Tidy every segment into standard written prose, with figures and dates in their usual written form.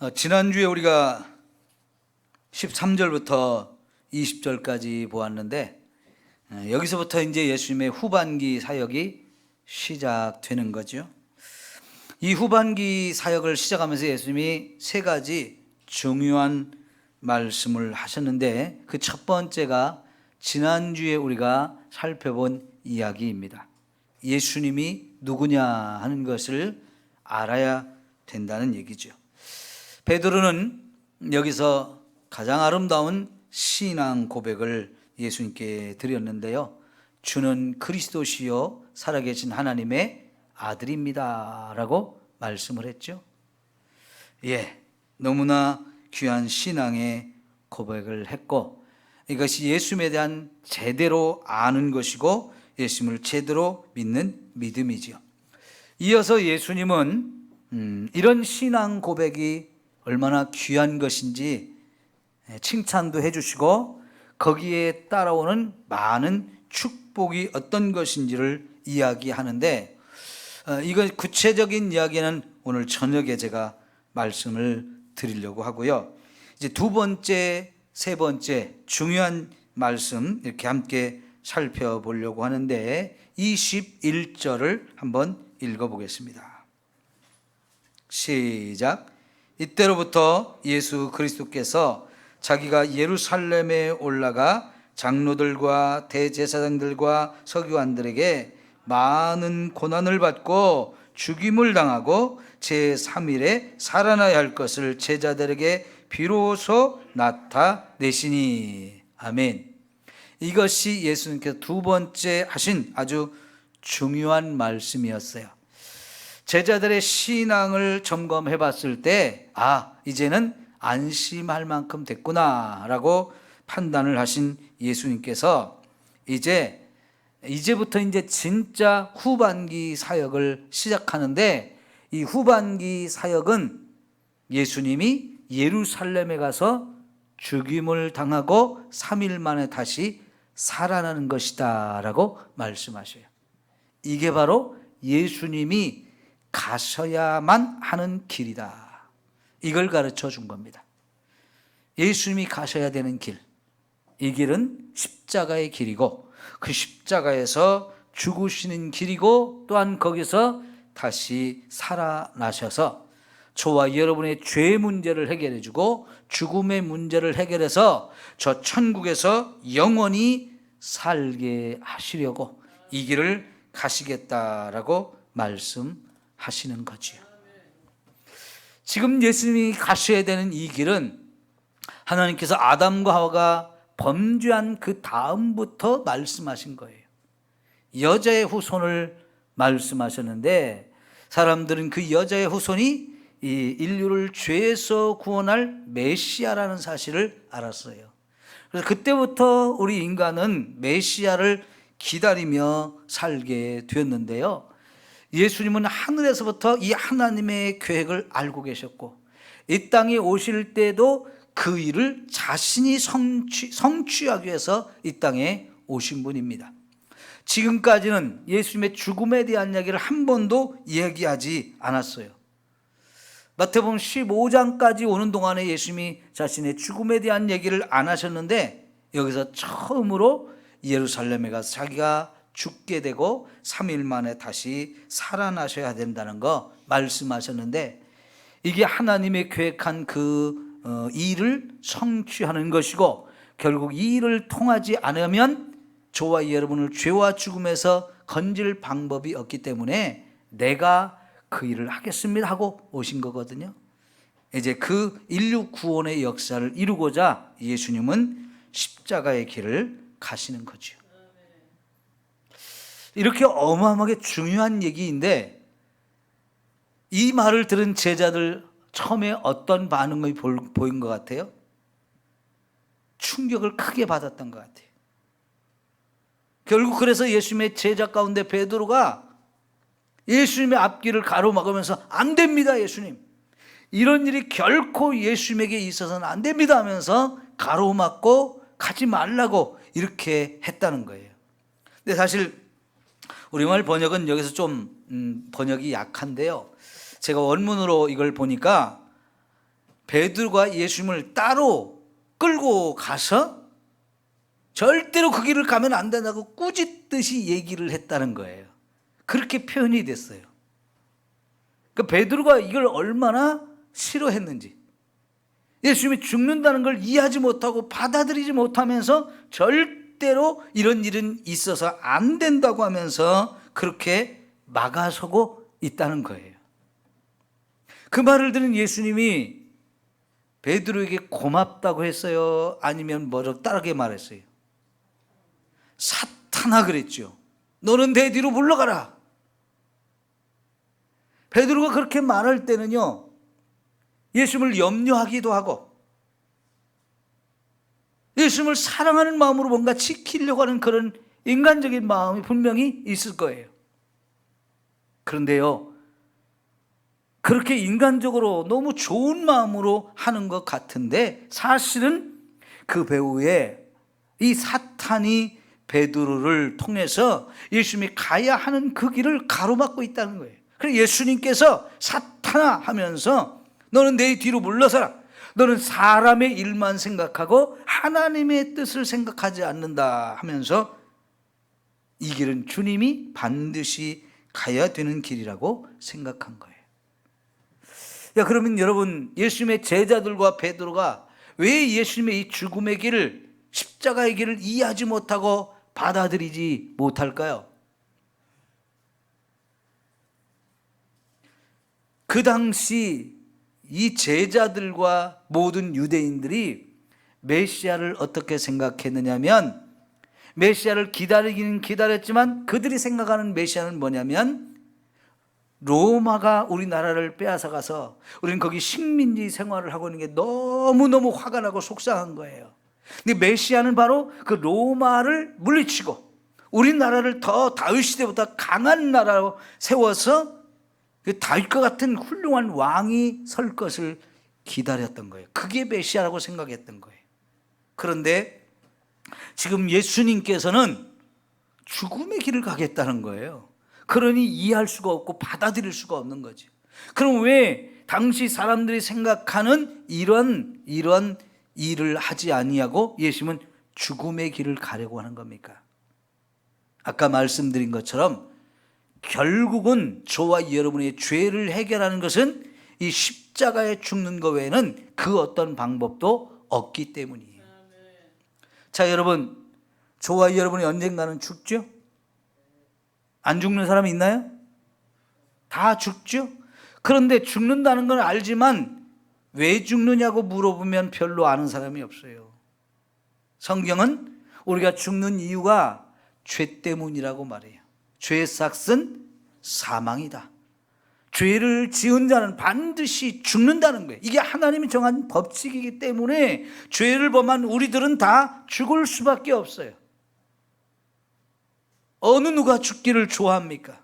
지난주에 우리가 13절부터 20절까지 보았는데 여기서부터 이제 예수님의 후반기 사역이 시작되는 거죠. 이 후반기 사역을 시작하면서 예수님이 세 가지 중요한 말씀을 하셨는데 그 첫 번째가 지난주에 우리가 살펴본 이야기입니다. 예수님이 누구냐 하는 것을 알아야 된다는 얘기죠. 베드로는 여기서 가장 아름다운 신앙 고백을 예수님께 드렸는데요. 주는 그리스도시요 살아계신 하나님의 아들입니다 라고 말씀을 했죠. 너무나 귀한 신앙의 고백을 했고, 이것이 예수님에 대한 제대로 아는 것이고 예수님을 제대로 믿는 믿음이죠. 이어서 예수님은 이런 신앙 고백이 얼마나 귀한 것인지 칭찬도 해주시고 거기에 따라오는 많은 축복이 어떤 것인지를 이야기하는데, 이거 구체적인 이야기는 오늘 저녁에 제가 말씀을 드리려고 하고요. 이제 두 번째, 세 번째 중요한 말씀 이렇게 함께 살펴보려고 하는데 21절을 한번 읽어보겠습니다. 시작. 이때로부터 예수 그리스도께서 자기가 예루살렘에 올라가 장로들과 대제사장들과 서기관들에게 많은 고난을 받고 죽임을 당하고 제3일에 살아나야 할 것을 제자들에게 비로소 나타내시니. 아멘. 이것이 예수님께서 두 번째 하신 아주 중요한 말씀이었어요. 제자들의 신앙을 점검해 봤을 때 이제는 안심할 만큼 됐구나 라고 판단을 하신 예수님께서 이제부터 이제 진짜 후반기 사역을 시작하는데, 이 후반기 사역은 예수님이 예루살렘에 가서 죽임을 당하고 3일 만에 다시 살아나는 것이다 라고 말씀하셔요. 이게 바로 예수님이 가셔야만 하는 길이다, 이걸 가르쳐 준 겁니다. 예수님이 가셔야 되는 길, 이 길은 십자가의 길이고 그 십자가에서 죽으시는 길이고, 또한 거기서 다시 살아나셔서 저와 여러분의 죄 문제를 해결해 주고 죽음의 문제를 해결해서 저 천국에서 영원히 살게 하시려고 이 길을 가시겠다라고 말씀하시는 거지요. 지금 예수님이 가셔야 되는 이 길은 하나님께서 아담과 하와가 범죄한 그 다음부터 말씀하신 거예요. 여자의 후손을 말씀하셨는데 사람들은 그 여자의 후손이 이 인류를 죄에서 구원할 메시아라는 사실을 알았어요. 그래서 그때부터 우리 인간은 메시아를 기다리며 살게 되었는데요. 예수님은 하늘에서부터 이 하나님의 계획을 알고 계셨고 이 땅에 오실 때도 그 일을 자신이 성취하기 위해서 이 땅에 오신 분입니다. 지금까지는 예수님의 죽음에 대한 이야기를 한 번도 얘기하지 않았어요. 마태복음 15장까지 오는 동안에 예수님이 자신의 죽음에 대한 얘기를 안 하셨는데 여기서 처음으로 예루살렘에 가서 자기가 죽게 되고 3일 만에 다시 살아나셔야 된다는 거 말씀하셨는데, 이게 하나님의 계획한 그 일을 성취하는 것이고 결국 이 일을 통하지 않으면 저와 여러분을 죄와 죽음에서 건질 방법이 없기 때문에 내가 그 일을 하겠습니다 하고 오신 거거든요. 이제 그 인류 구원의 역사를 이루고자 예수님은 십자가의 길을 가시는 거죠. 이렇게 어마어마하게 중요한 얘기인데 이 말을 들은 제자들 처음에 어떤 반응이 보인 것 같아요? 충격을 크게 받았던 것 같아요. 결국 그래서 예수님의 제자 가운데 베드로가 예수님의 앞길을 가로막으면서 안 됩니다 예수님, 이런 일이 결코 예수님에게 있어서는 안 됩니다 하면서 가로막고 가지 말라고 이렇게 했다는 거예요. 근데 사실 우리말 번역은 여기서 좀 번역이 약한데요, 제가 원문으로 이걸 보니까 베드로가 예수님을 따로 끌고 가서 절대로 그 길을 가면 안 된다고 꾸짖듯이 얘기를 했다는 거예요. 그렇게 표현이 됐어요. 그러니까 베드로가 이걸 얼마나 싫어했는지, 예수님이 죽는다는 걸 이해하지 못하고 받아들이지 못하면서 절대로 이런 일은 있어서 안 된다고 하면서 그렇게 막아서고 있다는 거예요. 그 말을 들은 예수님이 베드로에게 고맙다고 했어요? 아니면 뭐라고 다르게 말했어요? 사탄아 그랬죠. 너는 내 뒤로 물러가라. 베드로가 그렇게 말할 때는요, 예수님을 염려하기도 하고 예수님을 사랑하는 마음으로 뭔가 지키려고 하는 그런 인간적인 마음이 분명히 있을 거예요. 그런데요, 그렇게 인간적으로 너무 좋은 마음으로 하는 것 같은데 사실은 그 배후에 이 사탄이 베드로를 통해서 예수님이 가야 하는 그 길을 가로막고 있다는 거예요. 그래서 예수님께서 사탄아 하면서 너는 내 뒤로 물러서라. 너는 사람의 일만 생각하고 하나님의 뜻을 생각하지 않는다 하면서 이 길은 주님이 반드시 가야 되는 길이라고 생각한 거예요. 그러면 여러분, 예수님의 제자들과 베드로가 왜 예수님의 이 죽음의 길을, 십자가의 길을 이해하지 못하고 받아들이지 못할까요? 그 당시 이 제자들과 모든 유대인들이 메시아를 어떻게 생각했느냐면, 메시아를 기다리기는 기다렸지만 그들이 생각하는 메시아는 뭐냐면 로마가 우리나라를 빼앗아가서 우리는 거기 식민지 생활을 하고 있는 게 너무너무 화가 나고 속상한 거예요. 근데 메시아는 바로 그 로마를 물리치고 우리나라를 더 다윗 시대보다 강한 나라로 세워서 그 다윗과 같은 훌륭한 왕이 설 것을 기다렸던 거예요. 그게 메시아라고 생각했던 거예요. 그런데 지금 예수님께서는 죽음의 길을 가겠다는 거예요. 그러니 이해할 수가 없고 받아들일 수가 없는 거죠. 그럼 왜 당시 사람들이 생각하는 이런 일을 하지 아니하고 예수님은 죽음의 길을 가려고 하는 겁니까? 아까 말씀드린 것처럼 결국은 저와 여러분의 죄를 해결하는 것은 이 십자가에 죽는 것 외에는 그 어떤 방법도 없기 때문이에요. 자, 여러분, 저와 여러분이 언젠가는 죽죠? 안 죽는 사람이 있나요? 다 죽죠? 그런데 죽는다는 건 알지만 왜 죽느냐고 물어보면 별로 아는 사람이 없어요. 성경은 우리가 죽는 이유가 죄 때문이라고 말해요. 죄의 삭은 사망이다. 죄를 지은 자는 반드시 죽는다는 거예요. 이게 하나님이 정한 법칙이기 때문에 죄를 범한 우리들은 다 죽을 수밖에 없어요. 어느 누가 죽기를 좋아합니까?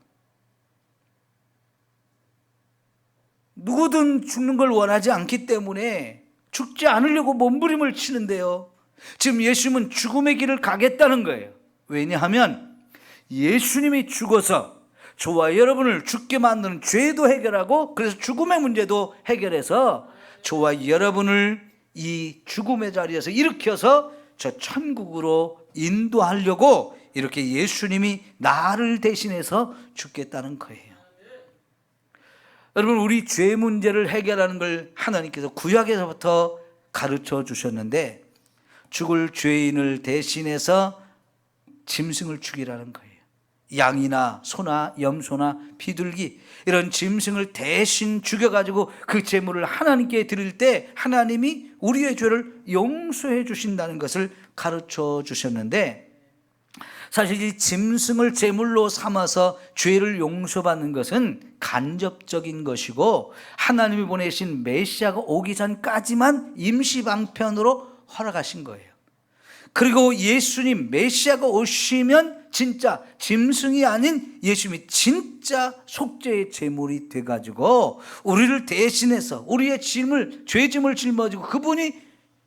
누구든 죽는 걸 원하지 않기 때문에 죽지 않으려고 몸부림을 치는데요, 지금 예수님은 죽음의 길을 가겠다는 거예요. 왜냐하면 예수님이 죽어서 저와 여러분을 죽게 만드는 죄도 해결하고, 그래서 죽음의 문제도 해결해서 저와 여러분을 이 죽음의 자리에서 일으켜서 저 천국으로 인도하려고 이렇게 예수님이 나를 대신해서 죽겠다는 거예요. 여러분, 우리 죄 문제를 해결하는 걸 하나님께서 구약에서부터 가르쳐 주셨는데, 죽을 죄인을 대신해서 짐승을 죽이라는 거예요. 양이나 소나 염소나 비둘기, 이런 짐승을 대신 죽여가지고 그 제물을 하나님께 드릴 때 하나님이 우리의 죄를 용서해 주신다는 것을 가르쳐 주셨는데, 사실 이 짐승을 제물로 삼아서 죄를 용서받는 것은 간접적인 것이고, 하나님이 보내신 메시아가 오기 전까지만 임시 방편으로 허락하신 거예요. 그리고 예수님 메시아가 오시면 진짜 짐승이 아닌 예수님이 진짜 속죄의 제물이 돼가지고 우리를 대신해서 우리의 죄짐을 짊어지고 그분이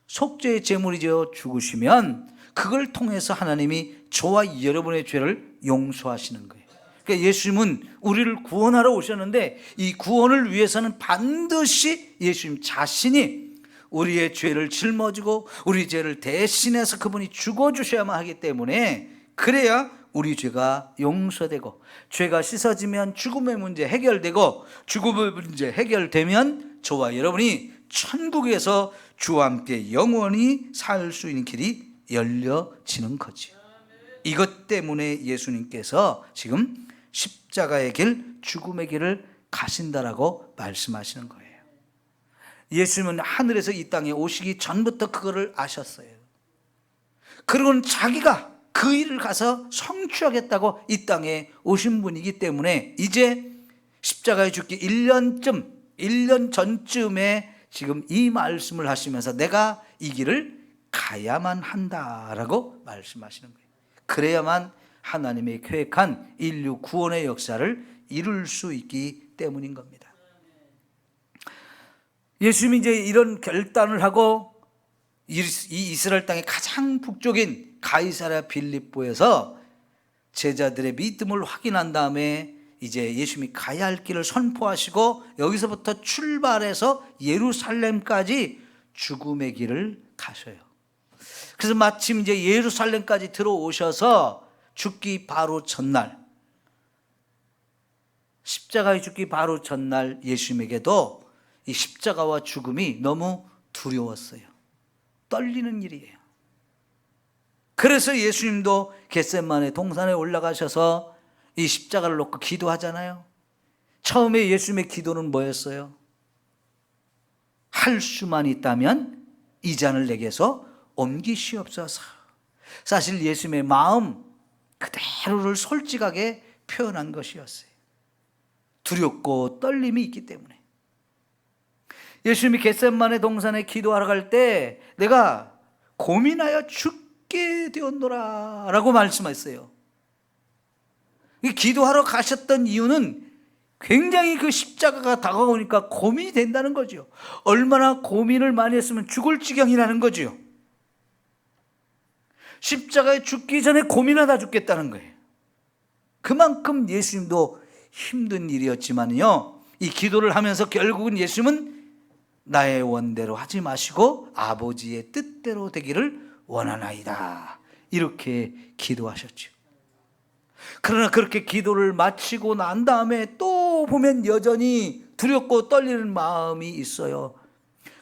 속죄의 제물이 되어 죽으시면 그걸 통해서 하나님이 저와 여러분의 죄를 용서하시는 거예요. 그러니까 예수님은 우리를 구원하러 오셨는데 이 구원을 위해서는 반드시 예수님 자신이 우리의 죄를 짊어지고 우리 죄를 대신해서 그분이 죽어주셔야만 하기 때문에, 그래야 우리 죄가 용서되고, 죄가 씻어지면 죽음의 문제 해결되고, 죽음의 문제 해결되면 저와 여러분이 천국에서 주와 함께 영원히 살 수 있는 길이 열려지는 거죠. 이것 때문에 예수님께서 지금 십자가의 길, 죽음의 길을 가신다라고 말씀하시는 거예요. 예수님은 하늘에서 이 땅에 오시기 전부터 그거를 아셨어요. 그리고는 자기가 그 일을 가서 성취하겠다고 이 땅에 오신 분이기 때문에, 이제 십자가에 죽기 1년 전쯤에 지금 이 말씀을 하시면서 내가 이 길을 가야만 한다라고 말씀하시는 거예요. 그래야만 하나님의 계획한 인류 구원의 역사를 이룰 수 있기 때문인 겁니다. 예수님이 이제 이런 결단을 하고 이 이스라엘 땅의 가장 북쪽인 가이사랴 빌립보에서 제자들의 믿음을 확인한 다음에 이제 예수님이 가야 할 길을 선포하시고, 여기서부터 출발해서 예루살렘까지 죽음의 길을 가셔요. 그래서 마침 이제 예루살렘까지 들어오셔서 죽기 바로 전날, 십자가에 죽기 바로 전날 예수님에게도 이 십자가와 죽음이 너무 두려웠어요. 떨리는 일이에요. 그래서 예수님도 겟세마네 동산에 올라가셔서 이 십자가를 놓고 기도하잖아요. 처음에 예수님의 기도는 뭐였어요? 할 수만 있다면 이 잔을 내게서 옮기시옵소서. 사실 예수님의 마음 그대로를 솔직하게 표현한 것이었어요. 두렵고 떨림이 있기 때문에. 예수님이 겟세마네 동산에 기도하러 갈 때 내가 고민하여 죽게 되었노라 라고 말씀했어요. 기도하러 가셨던 이유는 굉장히 그 십자가가 다가오니까 고민이 된다는 거죠. 얼마나 고민을 많이 했으면 죽을 지경이라는 거죠. 십자가에 죽기 전에 고민하다 죽겠다는 거예요. 그만큼 예수님도 힘든 일이었지만요, 이 기도를 하면서 결국은 예수님은 나의 원대로 하지 마시고 아버지의 뜻대로 되기를 원하나이다, 이렇게 기도하셨죠. 그러나 그렇게 기도를 마치고 난 다음에 또 보면 여전히 두렵고 떨리는 마음이 있어요.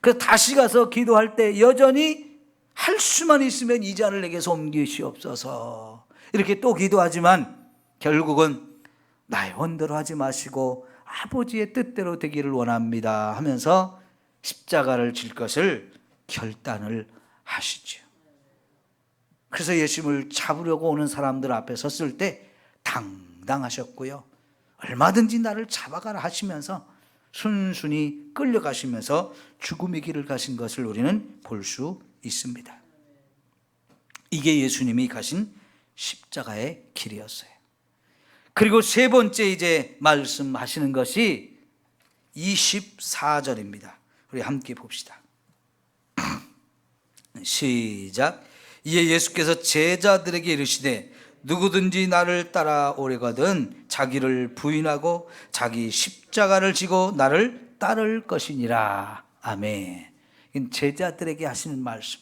그래서 다시 가서 기도할 때 여전히 할 수만 있으면 이 잔을 내게서 옮기시옵소서, 이렇게 또 기도하지만 결국은 나의 원대로 하지 마시고 아버지의 뜻대로 되기를 원합니다 하면서 십자가를 질 것을 결단을 하시죠. 그래서 예수님을 잡으려고 오는 사람들 앞에 섰을 때 당당하셨고요, 얼마든지 나를 잡아가라 하시면서 순순히 끌려가시면서 죽음의 길을 가신 것을 우리는 볼 수 있습니다. 이게 예수님이 가신 십자가의 길이었어요. 그리고 세 번째 이제 말씀하시는 것이 24절입니다. 우리 함께 봅시다. 시작. 이에 예수께서 제자들에게 이르시되 누구든지 나를 따라오려거든 자기를 부인하고 자기 십자가를 지고 나를 따를 것이니라. 아멘. 제자들에게 하시는 말씀.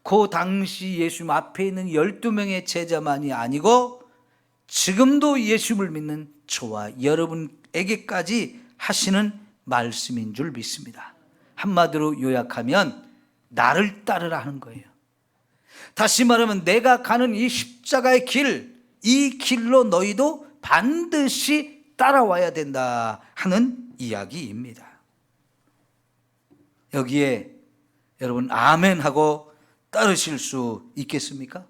그 당시 예수님 앞에 있는 12명의 제자만이 아니고 지금도 예수님을 믿는 저와 여러분에게까지 하시는 말씀인 줄 믿습니다. 한마디로 요약하면 나를 따르라 하는 거예요. 다시 말하면 내가 가는 이 십자가의 길, 이 길로 너희도 반드시 따라와야 된다 하는 이야기입니다. 여기에 여러분 아멘 하고 따르실 수 있겠습니까?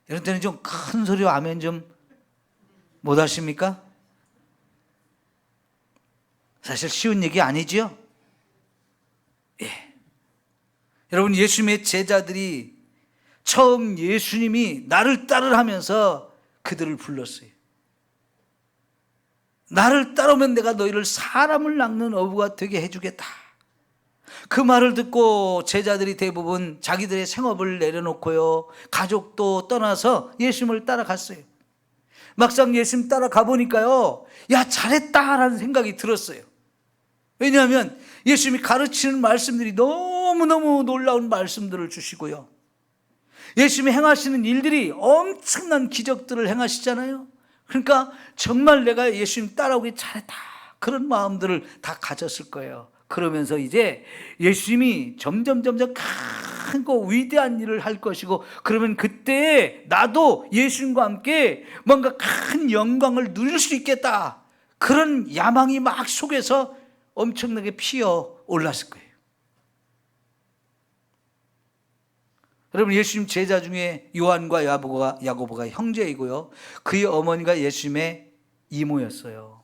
이런 때는 좀 큰 소리로 아멘 좀 못 하십니까? 사실 쉬운 얘기 아니죠? 예. 여러분, 예수님의 제자들이 처음 예수님이 나를 따르라 하면서 그들을 불렀어요. 나를 따르면 내가 너희를 사람을 낚는 어부가 되게 해주겠다. 그 말을 듣고 제자들이 대부분 자기들의 생업을 내려놓고요, 가족도 떠나서 예수님을 따라갔어요. 막상 예수님 따라가 보니까요, 야 잘했다라는 생각이 들었어요. 왜냐하면 예수님이 가르치는 말씀들이 너무너무 놀라운 말씀들을 주시고요, 예수님이 행하시는 일들이 엄청난 기적들을 행하시잖아요. 그러니까 정말 내가 예수님 따라오기 잘했다, 그런 마음들을 다 가졌을 거예요. 그러면서 이제 예수님이 점점 크고 위대한 일을 할 것이고, 그러면 그때 나도 예수님과 함께 뭔가 큰 영광을 누릴 수 있겠다, 그런 야망이 막 속에서 엄청나게 피어 올랐을 거예요. 여러분, 예수님 제자 중에 요한과 야고보가 형제이고요, 그의 어머니가 예수님의 이모였어요.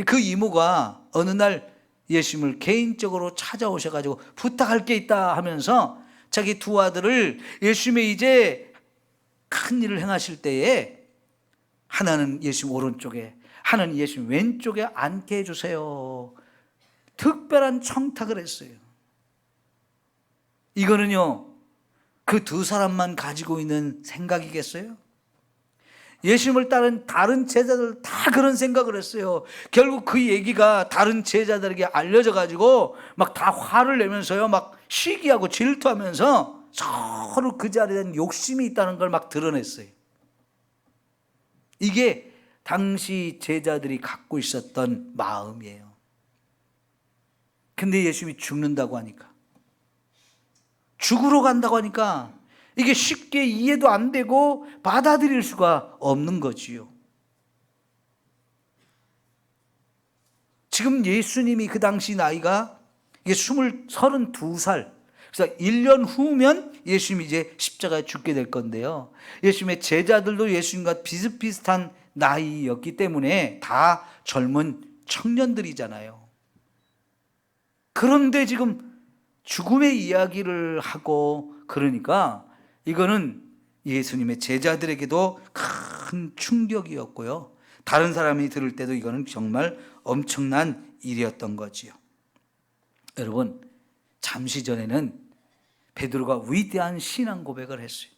그 이모가 어느 날 예수님을 개인적으로 찾아오셔가지고 부탁할 게 있다 하면서 자기 두 아들을 예수님의 이제 큰 일을 행하실 때에 하나는 예수님 오른쪽에, 하나는 예수님 왼쪽에 앉게 해주세요, 특별한 청탁을 했어요. 이거는요, 그 두 사람만 가지고 있는 생각이겠어요? 예수님을 따른 다른 제자들 다 그런 생각을 했어요. 결국 그 얘기가 다른 제자들에게 알려져 가지고 막 다 화를 내면서요, 막 시기하고 질투하면서 서로 그 자리에 대한 욕심이 있다는 걸 막 드러냈어요. 이게 당시 제자들이 갖고 있었던 마음이에요. 근데 예수님이 죽는다고 하니까, 죽으러 간다고 하니까 이게 쉽게 이해도 안 되고 받아들일 수가 없는 거지요. 지금 예수님이 그 당시 나이가 이게 32살, 그래서 1년 후면 예수님이 이제 십자가에 죽게 될 건데요, 예수님의 제자들도 예수님과 비슷비슷한 나이였기 때문에 다 젊은 청년들이잖아요. 그런데 지금 죽음의 이야기를 하고 그러니까 이거는 예수님의 제자들에게도 큰 충격이었고요, 다른 사람이 들을 때도 이거는 정말 엄청난 일이었던 거지요. 여러분, 잠시 전에는 베드로가 위대한 신앙 고백을 했어요.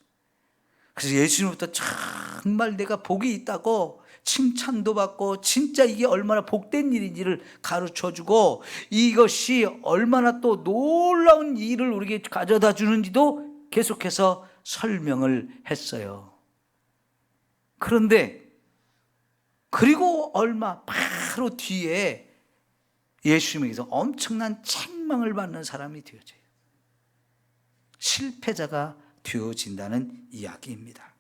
그래서 예수님부터 정말 내가 복이 있다고 칭찬도 받고, 진짜 이게 얼마나 복된 일인지를 가르쳐주고, 이것이 얼마나 또 놀라운 일을 우리에게 가져다 주는지도 계속해서 설명을 했어요. 그런데 그리고 얼마 바로 뒤에 예수님에게서 엄청난 책망을 받는 사람이 되어져요. 실패자가 되어진다는 이야기입니다.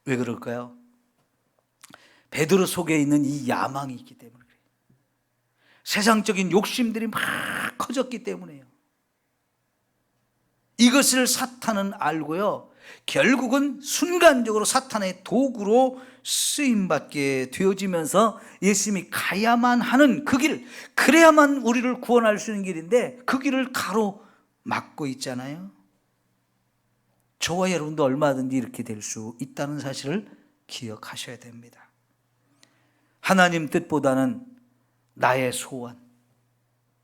왜 그럴까요? 베드로 속에 있는 이 야망이 있기 때문에 그래요. 세상적인 욕심들이 막 커졌기 때문에요. 이것을 사탄은 알고요, 결국은 순간적으로 사탄의 도구로 쓰임받게 되어지면서 예수님이 가야만 하는 그 길, 그래야만 우리를 구원할 수 있는 길인데 그 길을 가로막고 있잖아요. 저와 여러분도 얼마든지 이렇게 될 수 있다는 사실을 기억하셔야 됩니다. 하나님 뜻보다는 나의 소원,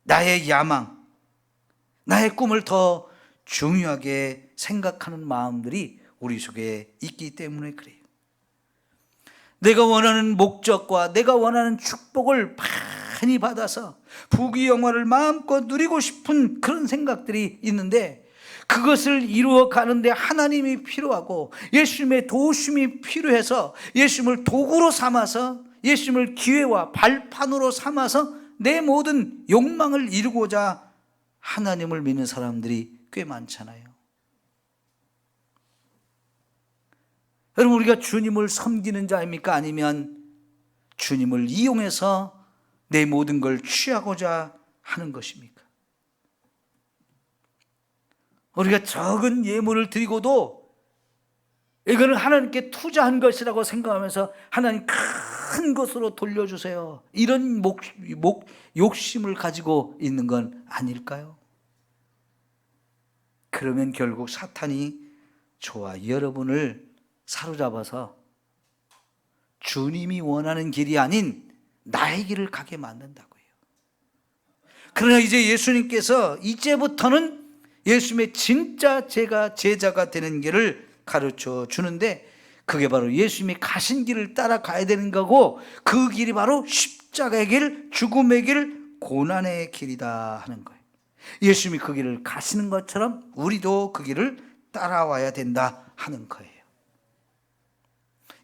나의 야망, 나의 꿈을 더 중요하게 생각하는 마음들이 우리 속에 있기 때문에 그래요. 내가 원하는 목적과 내가 원하는 축복을 많이 받아서 부귀영화를 마음껏 누리고 싶은 그런 생각들이 있는데, 그것을 이루어 가는데 하나님이 필요하고 예수님의 도우심이 필요해서 예수님을 도구로 삼아서, 예수님을 기회와 발판으로 삼아서 내 모든 욕망을 이루고자 하나님을 믿는 사람들이 꽤 많잖아요. 여러분, 우리가 주님을 섬기는 자입니까? 아니면 주님을 이용해서 내 모든 걸 취하고자 하는 것입니까? 우리가 적은 예물을 드리고도 이거는 하나님께 투자한 것이라고 생각하면서 하나님 큰 것으로 돌려주세요, 이런 욕심을 가지고 있는 건 아닐까요? 그러면 결국 사탄이 저와 여러분을 사로잡아서 주님이 원하는 길이 아닌 나의 길을 가게 만든다고요. 그러나 이제 예수님께서 이제부터는 예수님의 진짜 제자가 되는 길을 가르쳐 주는데, 그게 바로 예수님이 가신 길을 따라가야 되는 거고, 그 길이 바로 십자가의 길, 죽음의 길, 고난의 길이다 하는 거예요. 예수님이 그 길을 가시는 것처럼 우리도 그 길을 따라와야 된다 하는 거예요.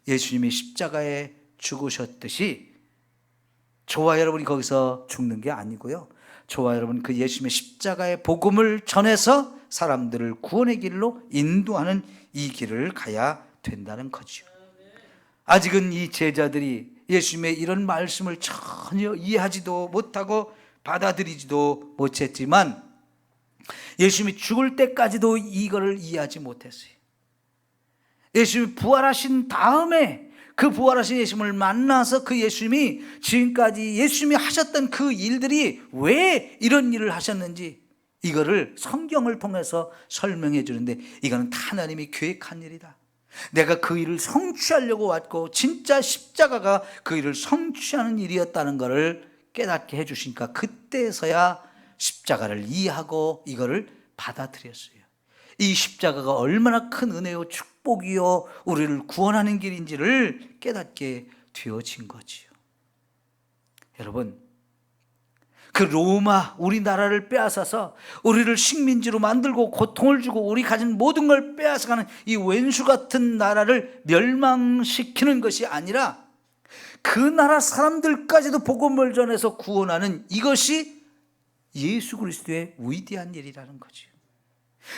예수님이 십자가에 죽으셨듯이 저와 여러분이 거기서 죽는 게 아니고요, 저와 여러분 그 예수님의 십자가의 복음을 전해서 사람들을 구원의 길로 인도하는 이 길을 가야 된다는 거죠. 아직은 이 제자들이 예수님의 이런 말씀을 전혀 이해하지도 못하고 받아들이지도 못했지만, 예수님이 죽을 때까지도 이거를 이해하지 못했어요. 예수님이 부활하신 다음에 그 부활하신 예수님을 만나서 그 예수님이 지금까지 예수님이 하셨던 그 일들이 왜 이런 일을 하셨는지 이거를 성경을 통해서 설명해 주는데, 이거는 다 하나님이 계획한 일이다. 내가 그 일을 성취하려고 왔고 진짜 십자가가 그 일을 성취하는 일이었다는 것을 깨닫게 해 주시니까 그때서야 십자가를 이해하고 이거를 받아들였어요. 이 십자가가 얼마나 큰 은혜요 축복이요 우리를 구원하는 길인지를 깨닫게 되어진 거지요. 여러분, 그 로마 우리나라를 빼앗아서 우리를 식민지로 만들고 고통을 주고 우리 가진 모든 걸 빼앗아가는 이 왼수 같은 나라를 멸망시키는 것이 아니라 그 나라 사람들까지도 복음을 전해서 구원하는 이것이 예수 그리스도의 위대한 일이라는 거죠.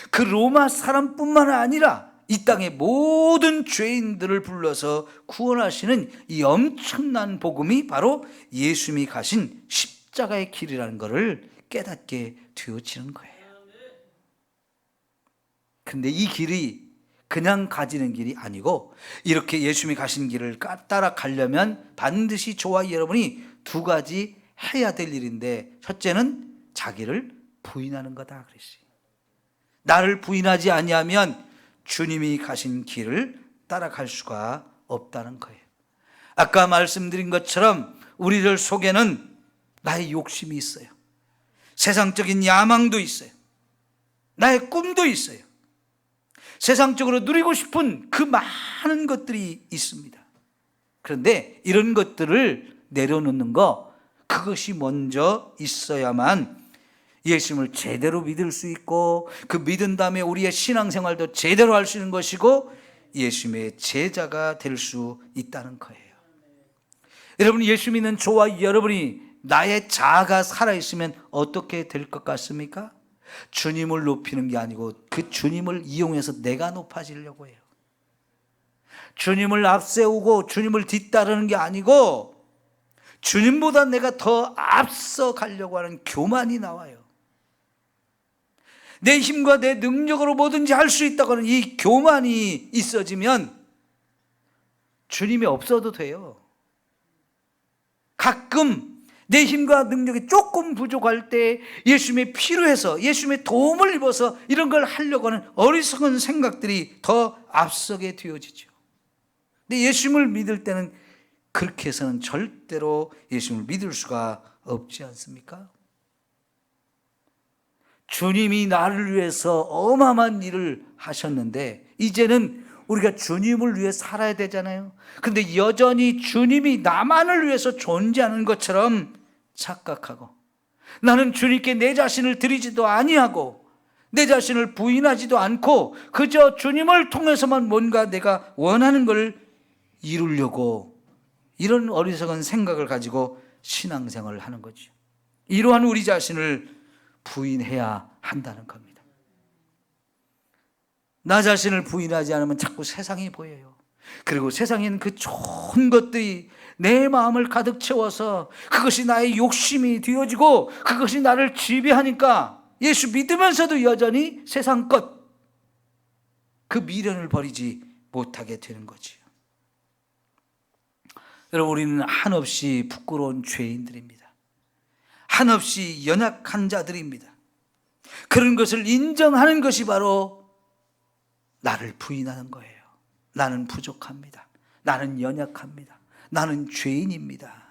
그 로마 사람뿐만 아니라 이 땅의 모든 죄인들을 불러서 구원하시는 이 엄청난 복음이 바로 예수님이 가신 십자가의 길이라는 것을 깨닫게 되어지는 거예요. 근데 이 길이 그냥 가지는 길이 아니고, 이렇게 예수님이 가신 길을 따라가려면 반드시 저와 여러분이 두 가지 해야 될 일인데, 첫째는 자기를 부인하는 거다 그랬어요. 나를 부인하지 아니하면 주님이 가신 길을 따라갈 수가 없다는 거예요. 아까 말씀드린 것처럼 우리들 속에는 나의 욕심이 있어요. 세상적인 야망도 있어요. 나의 꿈도 있어요. 세상적으로 누리고 싶은 그 많은 것들이 있습니다. 그런데 이런 것들을 내려놓는 거, 그것이 먼저 있어야만 예수님을 제대로 믿을 수 있고, 그 믿은 다음에 우리의 신앙생활도 제대로 할 수 있는 것이고 예수님의 제자가 될 수 있다는 거예요. 여러분, 예수 믿는 저와 여러분이 나의 자아가 살아있으면 어떻게 될 것 같습니까? 주님을 높이는 게 아니고 그 주님을 이용해서 내가 높아지려고 해요. 주님을 앞세우고 주님을 뒤따르는 게 아니고 주님보다 내가 더 앞서 가려고 하는 교만이 나와요. 내 힘과 내 능력으로 뭐든지 할 수 있다고 하는 이 교만이 있어지면 주님이 없어도 돼요. 가끔 내 힘과 능력이 조금 부족할 때 예수님의 필요해서, 예수님의 도움을 입어서 이런 걸 하려고 하는 어리석은 생각들이 더 앞서게 되어지죠. 근데 예수님을 믿을 때는 그렇게 해서는 절대로 예수님을 믿을 수가 없지 않습니까? 주님이 나를 위해서 어마어마한 일을 하셨는데 이제는 우리가 주님을 위해 살아야 되잖아요. 근데 여전히 주님이 나만을 위해서 존재하는 것처럼 착각하고, 나는 주님께 내 자신을 드리지도 아니하고 내 자신을 부인하지도 않고 그저 주님을 통해서만 뭔가 내가 원하는 걸 이루려고, 이런 어리석은 생각을 가지고 신앙생활을 하는 거죠. 이러한 우리 자신을 부인해야 한다는 겁니다. 나 자신을 부인하지 않으면 자꾸 세상이 보여요. 그리고 세상에는 그 좋은 것들이 내 마음을 가득 채워서 그것이 나의 욕심이 되어지고 그것이 나를 지배하니까 예수 믿으면서도 여전히 세상 것, 그 미련을 버리지 못하게 되는 거지요. 여러분, 우리는 한없이 부끄러운 죄인들입니다. 한없이 연약한 자들입니다. 그런 것을 인정하는 것이 바로 나를 부인하는 거예요. 나는 부족합니다. 나는 연약합니다. 나는 죄인입니다.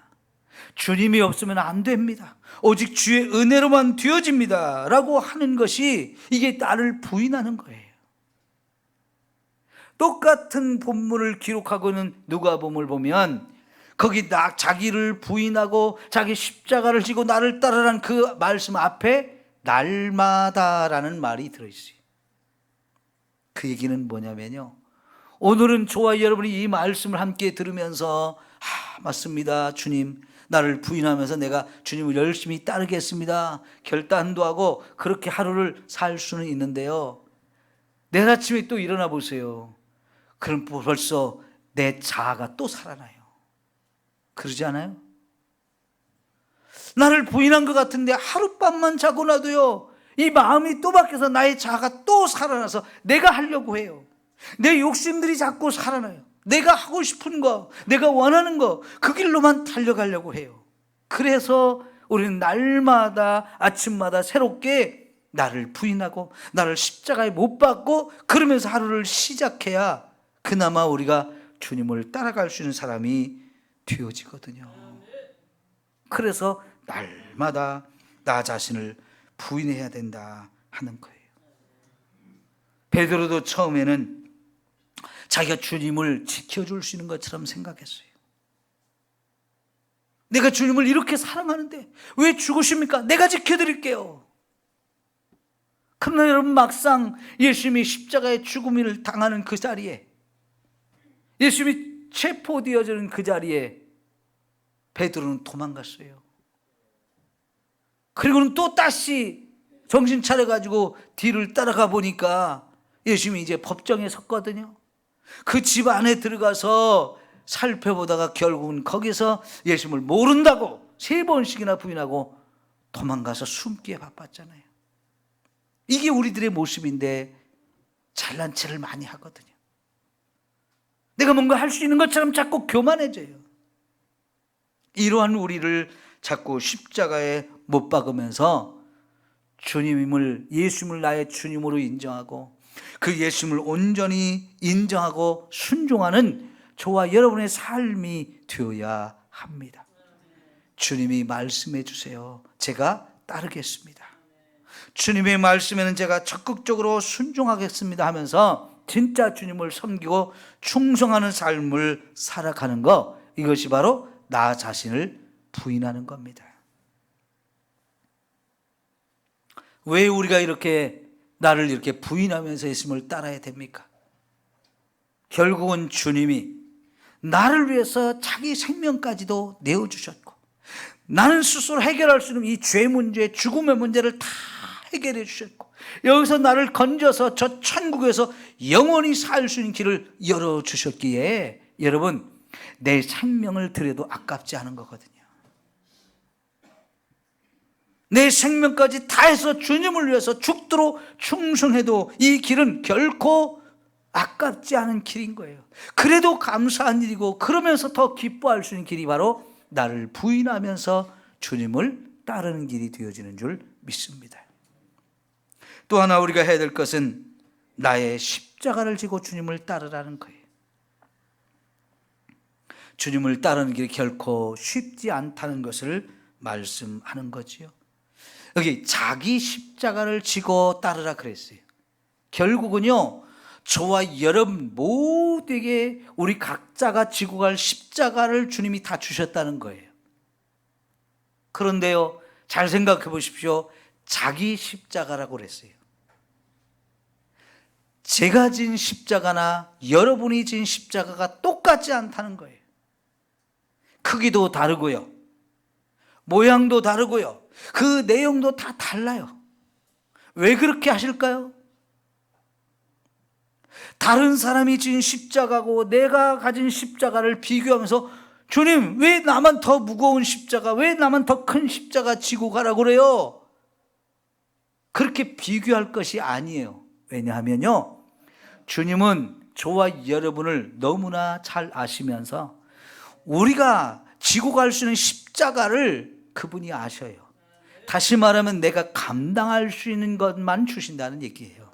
주님이 없으면 안 됩니다. 오직 주의 은혜로만 되어집니다 라고 하는 것이, 이게 나를 부인하는 거예요. 똑같은 본문을 기록하고 있는 누가복음을 보면 거기 자기를 부인하고 자기 십자가를 지고 나를 따르라는 그 말씀 앞에 날마다라는 말이 들어있어요. 그 얘기는 뭐냐면요, 오늘은 저와 여러분이 이 말씀을 함께 들으면서 맞습니다, 주님, 나를 부인하면서 내가 주님을 열심히 따르겠습니다 결단도 하고 그렇게 하루를 살 수는 있는데요, 내일 아침에 또 일어나 보세요. 그럼 벌써 내 자아가 또 살아나요. 그러지 않아요? 나를 부인한 것 같은데 하룻밤만 자고 나도요, 이 마음이 또 바뀌어서 나의 자아가 또 살아나서 내가 하려고 해요. 내 욕심들이 자꾸 살아나요. 내가 하고 싶은 거, 내가 원하는 거, 그 길로만 달려가려고 해요. 그래서 우리는 날마다 아침마다 새롭게 나를 부인하고 나를 십자가에 못 박고 그러면서 하루를 시작해야 그나마 우리가 주님을 따라갈 수 있는 사람이 되어지거든요. 그래서 날마다 나 자신을 부인해야 된다 하는 거예요. 베드로도 처음에는 자기가 주님을 지켜줄 수 있는 것처럼 생각했어요. 내가 주님을 이렇게 사랑하는데 왜 죽으십니까? 내가 지켜드릴게요. 그러나 여러분, 막상 예수님이 십자가의 죽음을 당하는 그 자리에, 예수님이 체포되어지는 그 자리에 베드로는 도망갔어요. 그리고는 또 다시 정신 차려가지고 뒤를 따라가 보니까 예수님이 이제 법정에 섰거든요. 그 집 안에 들어가서 살펴보다가 결국은 거기서 예수님을 모른다고 3번씩이나 부인하고 도망가서 숨기에 바빴잖아요. 이게 우리들의 모습인데 잘난 체를 많이 하거든요. 내가 뭔가 할 수 있는 것처럼 자꾸 교만해져요. 이러한 우리를 자꾸 십자가에 못 박으면서 주님을, 예수님을 나의 주님으로 인정하고 그 예수님을 온전히 인정하고 순종하는 저와 여러분의 삶이 되어야 합니다. 주님이 말씀해 주세요. 제가 따르겠습니다. 주님의 말씀에는 제가 적극적으로 순종하겠습니다 하면서 진짜 주님을 섬기고 충성하는 삶을 살아가는 것, 이것이 바로 나 자신을 부인하는 겁니다. 왜 우리가 이렇게 나를 이렇게 부인하면서 예수님을 따라야 됩니까? 결국은 주님이 나를 위해서 자기 생명까지도 내어주셨고, 나는 스스로 해결할 수 있는 이 죄 문제, 죽음의 문제를 다 해결해 주셨고, 여기서 나를 건져서 저 천국에서 영원히 살 수 있는 길을 열어주셨기에 여러분, 내 생명을 드려도 아깝지 않은 거거든요. 내 생명까지 다해서 주님을 위해서 죽도록 충성해도 이 길은 결코 아깝지 않은 길인 거예요. 그래도 감사한 일이고, 그러면서 더 기뻐할 수 있는 길이 바로 나를 부인하면서 주님을 따르는 길이 되어지는 줄 믿습니다. 또 하나 우리가 해야 될 것은 나의 십자가를 지고 주님을 따르라는 거예요. 주님을 따르는 길이 결코 쉽지 않다는 것을 말씀하는 거지요. 여기 자기 십자가를 지고 따르라 그랬어요. 결국은요, 저와 여러분 모두에게 우리 각자가 지고 갈 십자가를 주님이 다 주셨다는 거예요. 그런데요, 잘 생각해 보십시오. 자기 십자가라고 그랬어요. 제가 진 십자가나 여러분이 진 십자가가 똑같지 않다는 거예요. 크기도 다르고요, 모양도 다르고요, 그 내용도 다 달라요. 왜 그렇게 하실까요? 다른 사람이 진 십자가고 내가 가진 십자가를 비교하면서 주님, 왜 나만 더 무거운 십자가, 왜 나만 더 큰 십자가 지고 가라고 그래요? 그렇게 비교할 것이 아니에요. 왜냐하면요, 주님은 저와 여러분을 너무나 잘 아시면서 우리가 지고 갈 수 있는 십자가를 그분이 아셔요. 다시 말하면 내가 감당할 수 있는 것만 주신다는 얘기예요.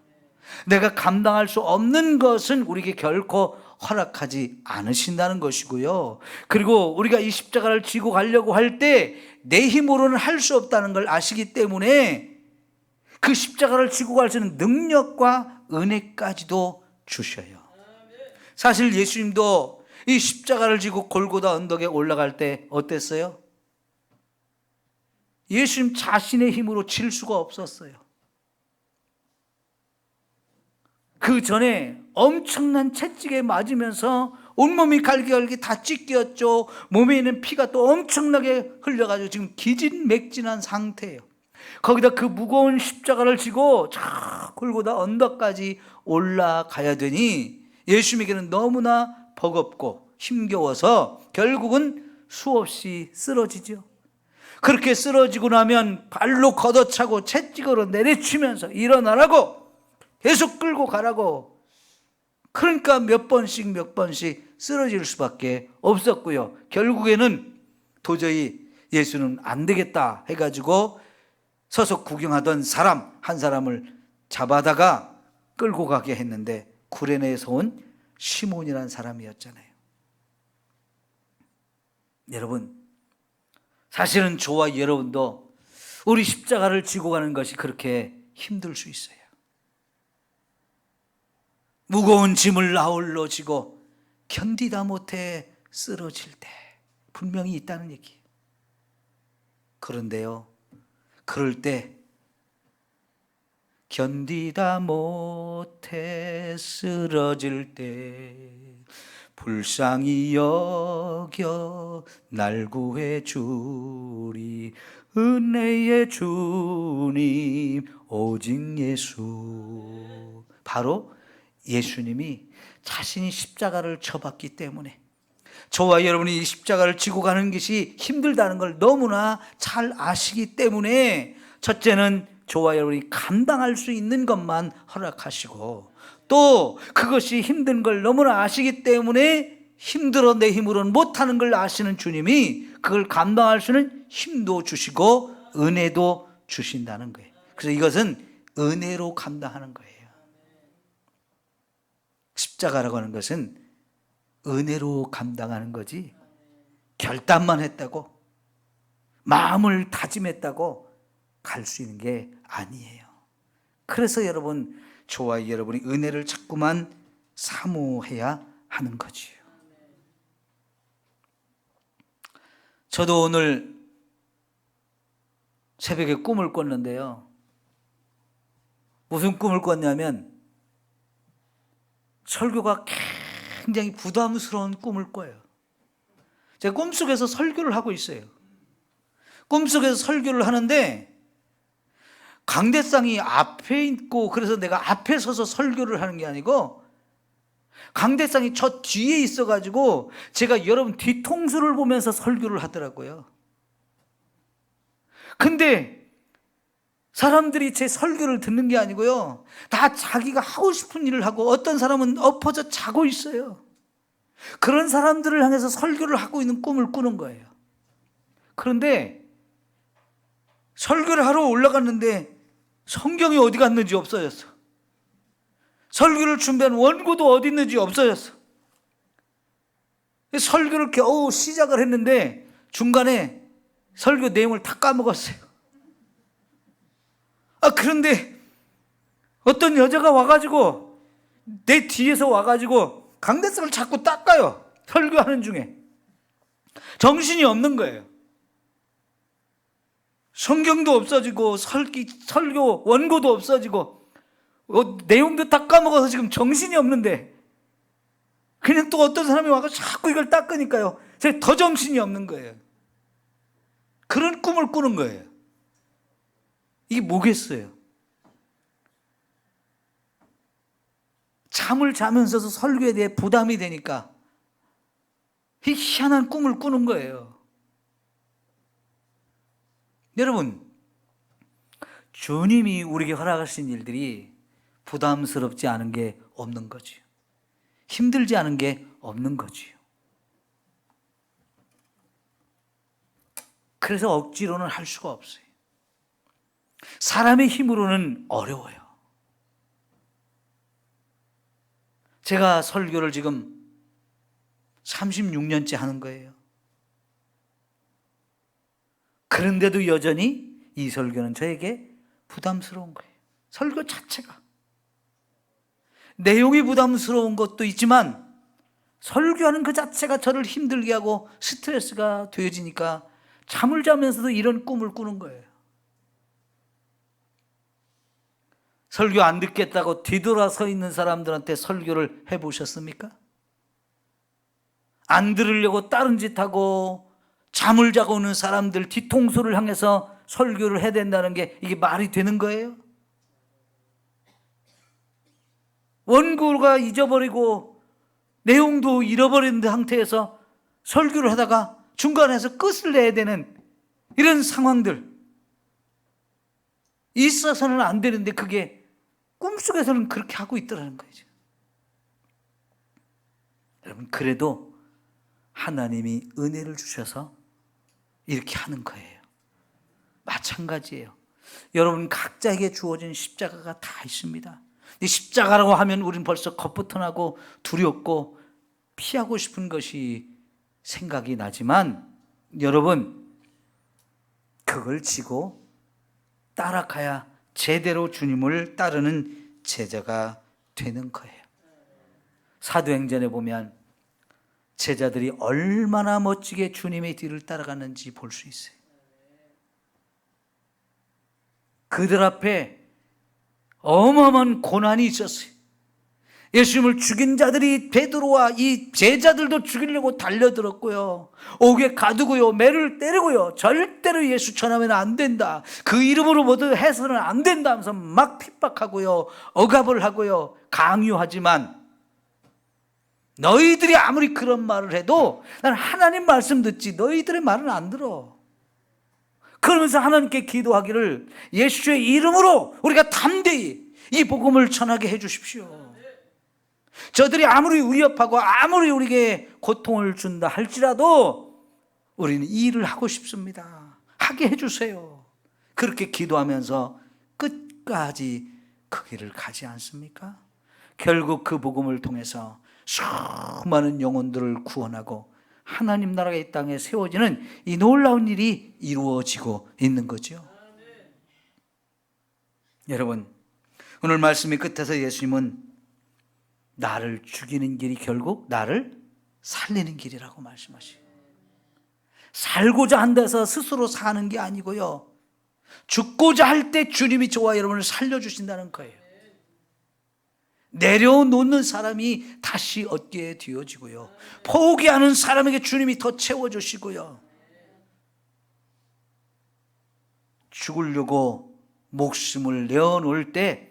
내가 감당할 수 없는 것은 우리에게 결코 허락하지 않으신다는 것이고요. 그리고 우리가 이 십자가를 지고 가려고 할 때 내 힘으로는 할 수 없다는 걸 아시기 때문에 그 십자가를 지고 갈 수 있는 능력과 은혜까지도 주셔요. 사실 예수님도 이 십자가를 지고 골고다 언덕에 올라갈 때 어땠어요? 예수님 자신의 힘으로 질 수가 없었어요. 그 전에 엄청난 채찍에 맞으면서 온몸이 갈기갈기 다 찢겼죠. 몸에 있는 피가 또 엄청나게 흘려가지고 지금 기진맥진한 상태예요. 거기다 그 무거운 십자가를 지고 저 골고다 언덕까지 올라가야 되니 예수님에게는 너무나 버겁고 힘겨워서 결국은 수없이 쓰러지죠. 그렇게 쓰러지고 나면 발로 걷어차고 채찍으로 내리치면서 일어나라고 계속 끌고 가라고, 그러니까 몇 번씩 쓰러질 수밖에 없었고요. 결국에는 도저히 예수는 안 되겠다 해가지고 서서 구경하던 사람 한 사람을 잡아다가 끌고 가게 했는데 구레네에서 온 시몬이라는 사람이었잖아요. 여러분, 사실은 저와 여러분도 우리 십자가를 지고 가는 것이 그렇게 힘들 수 있어요. 무거운 짐을 나홀로 지고 견디다 못해 쓰러질 때 분명히 있다는 얘기예요. 그런데요, 그럴 때 견디다 못해 쓰러질 때 불쌍히 여겨 날 구해 주리 은혜의 주님 오직 예수. 바로 예수님이 자신이 십자가를 져봤기 때문에 저와 여러분이 이 십자가를 지고 가는 것이 힘들다는 걸 너무나 잘 아시기 때문에 첫째는 저와 여러분이 감당할 수 있는 것만 허락하시고, 또 그것이 힘든 걸 너무나 아시기 때문에 힘들어 내 힘으로는 못하는 걸 아시는 주님이 그걸 감당할 수 있는 힘도 주시고 은혜도 주신다는 거예요. 그래서 이것은 은혜로 감당하는 거예요. 십자가라고 하는 것은 은혜로 감당하는 거지, 결단만 했다고 마음을 다짐했다고 갈 수 있는 게 아니에요. 그래서 여러분, 저와 여러분이 은혜를 자꾸만 사모해야 하는 거지요. 저도 오늘 새벽에 꿈을 꿨는데요, 무슨 꿈을 꿨냐면 설교가 굉장히 부담스러운 꿈을 꿔요. 제가 꿈속에서 설교를 하고 있어요. 꿈속에서 설교를 하는데 강대상이 앞에 있고, 그래서 내가 앞에 서서 설교를 하는 게 아니고 강대상이 저 뒤에 있어가지고 제가 여러분 뒤통수를 보면서 설교를 하더라고요. 근데 사람들이 제 설교를 듣는 게 아니고요, 다 자기가 하고 싶은 일을 하고 어떤 사람은 엎어져 자고 있어요. 그런 사람들을 향해서 설교를 하고 있는 꿈을 꾸는 거예요. 그런데 설교를 하러 올라갔는데 성경이 어디 갔는지 없어졌어. 설교를 준비한 원고도 어디 있는지 없어졌어. 설교를 겨우 시작을 했는데 중간에 설교 내용을 다 까먹었어요. 그런데 어떤 여자가 와가지고 내 뒤에서 와가지고 강대상을 자꾸 닦아요. 설교하는 중에. 정신이 없는 거예요. 성경도 없어지고 설교 원고도 없어지고 내용도 다 까먹어서 지금 정신이 없는데, 그냥 또 어떤 사람이 와서 자꾸 이걸 닦으니까요, 제가 더 정신이 없는 거예요. 그런 꿈을 꾸는 거예요. 이게 뭐겠어요? 잠을 자면서도 설교에 대해 부담이 되니까 이 희한한 꿈을 꾸는 거예요. 여러분, 주님이 우리에게 허락하신 일들이 부담스럽지 않은 게 없는 거지요. 힘들지 않은 게 없는 거지요. 그래서 억지로는 할 수가 없어요. 사람의 힘으로는 어려워요. 제가 설교를 지금 36년째 하는 거예요. 그런데도 여전히 이 설교는 저에게 부담스러운 거예요. 설교 자체가. 내용이 부담스러운 것도 있지만 설교하는 그 자체가 저를 힘들게 하고 스트레스가 되어지니까 잠을 자면서도 이런 꿈을 꾸는 거예요. 설교 안 듣겠다고 뒤돌아서 있는 사람들한테 설교를 해보셨습니까? 안 들으려고 다른 짓 하고 잠을 자고 오는 사람들 뒤통수를 향해서 설교를 해야 된다는 게 이게 말이 되는 거예요? 원고가 잊어버리고 내용도 잃어버린 상태에서 설교를 하다가 중간에서 끝을 내야 되는 이런 상황들 있어서는 안 되는데 그게 꿈속에서는 그렇게 하고 있더라는 거죠. 여러분, 그래도 하나님이 은혜를 주셔서 이렇게 하는 거예요. 마찬가지예요. 여러분 각자에게 주어진 십자가가 다 있습니다. 이 십자가라고 하면 우리는 벌써 겁부터 나고 두렵고 피하고 싶은 것이 생각이 나지만 여러분, 그걸 지고 따라가야 제대로 주님을 따르는 제자가 되는 거예요. 사도행전에 보면 제자들이 얼마나 멋지게 주님의 뒤를 따라갔는지 볼 수 있어요. 그들 앞에 어마어마한 고난이 있었어요. 예수님을 죽인 자들이 베드로와 이 제자들도 죽이려고 달려들었고요. 옥에 가두고요, 매를 때리고요, 절대로 예수 전하면 안 된다, 그 이름으로 모두 해서는 안 된다 하면서 막 핍박하고요, 억압을 하고요, 강요하지만 너희들이 아무리 그런 말을 해도 난 하나님 말씀 듣지 너희들의 말은 안 들어. 그러면서 하나님께 기도하기를 예수의 이름으로 우리가 담대히 이 복음을 전하게 해 주십시오. 저들이 아무리 위협하고 아무리 우리에게 고통을 준다 할지라도 우리는 이 일을 하고 싶습니다. 하게 해 주세요. 그렇게 기도하면서 끝까지 그 길을 가지 않습니까? 결국 그 복음을 통해서 수많은 영혼들을 구원하고 하나님 나라가 이 땅에 세워지는 이 놀라운 일이 이루어지고 있는 거죠. 여러분, 오늘 말씀의 끝에서 예수님은 나를 죽이는 길이 결국 나를 살리는 길이라고 말씀하시고, 살고자 한다서 스스로 사는 게 아니고요, 죽고자 할 때 주님이 저와 여러분을 살려주신다는 거예요. 내려놓는 사람이 다시 얻게 되어지고요, 포기하는 사람에게 주님이 더 채워주시고요, 죽으려고 목숨을 내어놓을 때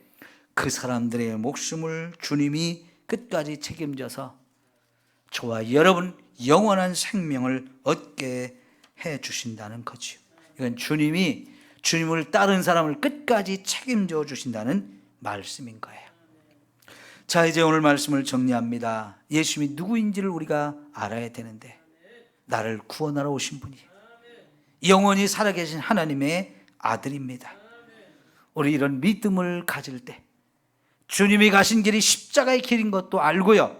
그 사람들의 목숨을 주님이 끝까지 책임져서 저와 여러분 영원한 생명을 얻게 해 주신다는 거죠. 이건 주님이 주님을 따른 사람을 끝까지 책임져 주신다는 말씀인 거예요. 자, 이제 오늘 말씀을 정리합니다. 예수님이 누구인지를 우리가 알아야 되는데, 나를 구원하러 오신 분이 영원히 살아계신 하나님의 아들입니다. 우리 이런 믿음을 가질 때 주님이 가신 길이 십자가의 길인 것도 알고요,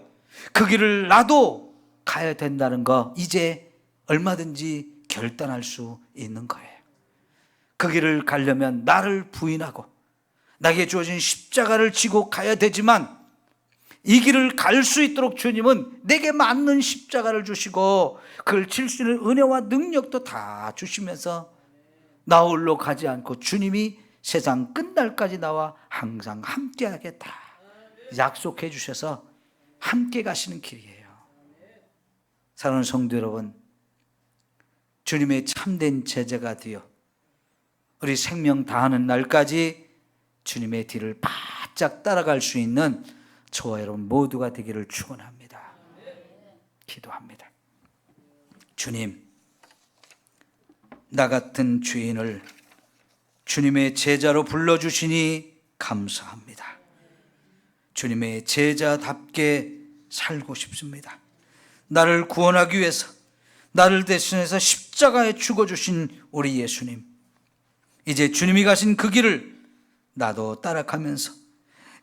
그 길을 나도 가야 된다는 거 이제 얼마든지 결단할 수 있는 거예요. 그 길을 가려면 나를 부인하고 나에게 주어진 십자가를 지고 가야 되지만, 이 길을 갈 수 있도록 주님은 내게 맞는 십자가를 주시고 그걸 칠 수 있는 은혜와 능력도 다 주시면서 나 홀로 가지 않고 주님이 세상 끝날까지 나와 항상 함께 하겠다 약속해 주셔서 함께 가시는 길이에요. 사랑하는 성도 여러분, 주님의 참된 제자가 되어 우리 생명 다하는 날까지 주님의 뒤를 바짝 따라갈 수 있는 저와 여러분 모두가 되기를 축원합니다. 기도합니다. 주님, 나 같은 죄인을 주님의 제자로 불러주시니 감사합니다. 주님의 제자답게 살고 싶습니다. 나를 구원하기 위해서 나를 대신해서 십자가에 죽어주신 우리 예수님, 이제 주님이 가신 그 길을 나도 따라가면서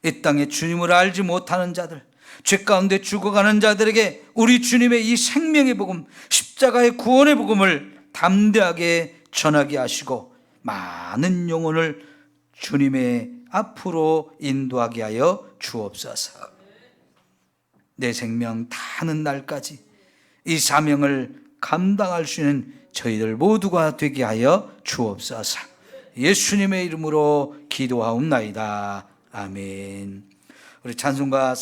이 땅에 주님을 알지 못하는 자들, 죄 가운데 죽어가는 자들에게 우리 주님의 이 생명의 복음, 십자가의 구원의 복음을 담대하게 전하게 하시고 많은 영혼을 주님의 앞으로 인도하게 하여 주옵소서. 내 생명 다하는 날까지 이 사명을 감당할 수 있는 저희들 모두가 되게 하여 주옵소서. 예수님의 이름으로 기도하옵나이다. 아멘. 우리 찬송가